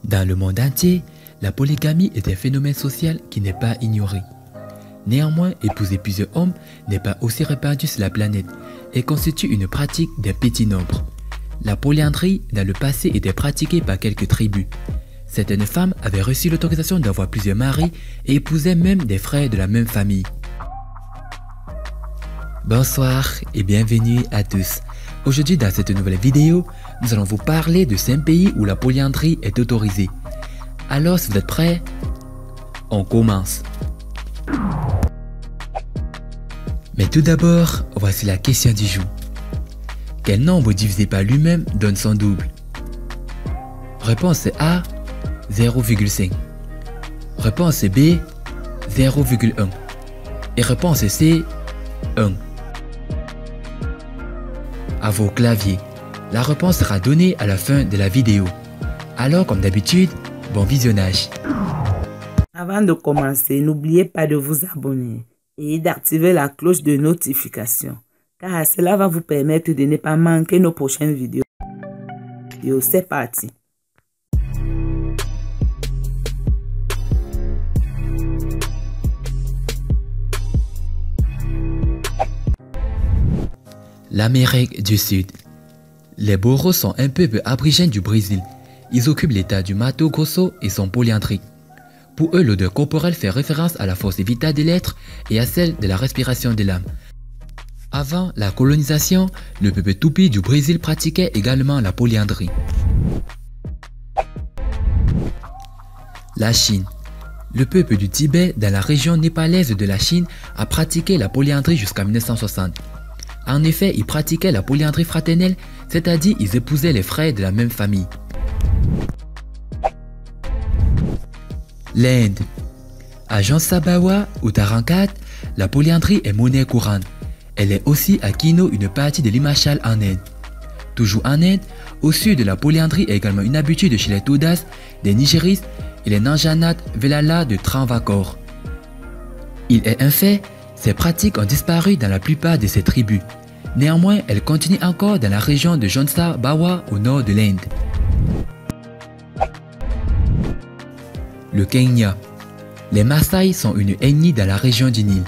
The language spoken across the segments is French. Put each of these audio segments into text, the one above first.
Dans le monde entier, la polygamie est un phénomène social qui n'est pas ignoré. Néanmoins, épouser plusieurs hommes n'est pas aussi répandu sur la planète et constitue une pratique d'un petit nombre. La polyandrie, dans le passé, était pratiquée par quelques tribus. Certaines femmes avaient reçu l'autorisation d'avoir plusieurs maris et épousaient même des frères de la même famille. Bonsoir et bienvenue à tous. Aujourd'hui, dans cette nouvelle vidéo, nous allons vous parler de 5 pays où la polyandrie est autorisée. Alors, si vous êtes prêts, on commence. Mais tout d'abord, voici la question du jour. Quel nombre divisé par lui-même donne son double? Réponse A, 0,5. Réponse B, 0,1. Et réponse C, 1. À vos claviers. La réponse sera donnée à la fin de la vidéo. Alors, comme d'habitude, bon visionnage. Avant de commencer, n'oubliez pas de vous abonner et d'activer la cloche de notification, car cela va vous permettre de ne pas manquer nos prochaines vidéos. C'est parti. L'Amérique du Sud. Les Boros sont un peuple aborigène du Brésil. Ils occupent l'état du Mato Grosso et sont polyandriques. Pour eux, l'odeur corporelle fait référence à la force vitale de l'être et à celle de la respiration de l'âme. Avant la colonisation, le peuple Tupi du Brésil pratiquait également la polyandrie. La Chine. Le peuple du Tibet, dans la région népalaise de la Chine, a pratiqué la polyandrie jusqu'à 1960. En effet, ils pratiquaient la polyandrie fraternelle, c'est-à-dire ils épousaient les frères de la même famille. L'Inde. À Jansabawa ou Tarankat, la polyandrie est monnaie courante. Elle est aussi à Kino, une partie de l'Himachal en Inde. Toujours en Inde, au sud de la polyandrie est également une habitude chez les Todas, les Nigéris et les Nanjanat Velala de Travancore. Il est un fait, ces pratiques ont disparu dans la plupart de ces tribus. Néanmoins, elles continuent encore dans la région de Jansabawa au nord de l'Inde. Le Kenya. Les Maasai sont une ethnie dans la région du Nil.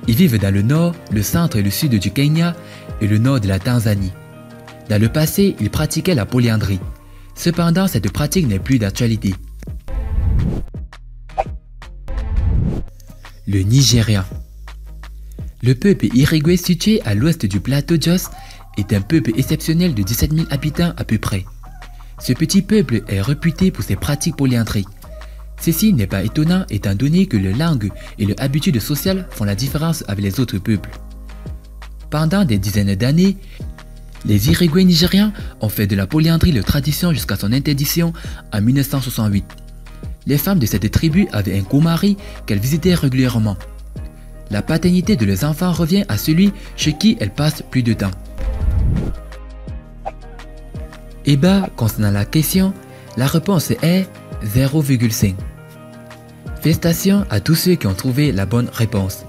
Ils vivent dans le nord, le centre et le sud du Kenya et le nord de la Tanzanie. Dans le passé, ils pratiquaient la polyandrie. Cependant, cette pratique n'est plus d'actualité. Le Nigeria. Le peuple Irigwe situé à l'ouest du plateau Jos est un peuple exceptionnel de 17 000 habitants à peu près. Ce petit peuple est réputé pour ses pratiques polyandriques. Ceci n'est pas étonnant étant donné que les langues et les habitudes sociales font la différence avec les autres peuples. Pendant des dizaines d'années, les Irigwe nigériens ont fait de la polyandrie leur tradition jusqu'à son interdiction en 1968. Les femmes de cette tribu avaient un co-mari qu'elles visitaient régulièrement. La paternité de leurs enfants revient à celui chez qui elles passent plus de temps. Et bah, concernant la question, la réponse est 0,5. Félicitations à tous ceux qui ont trouvé la bonne réponse.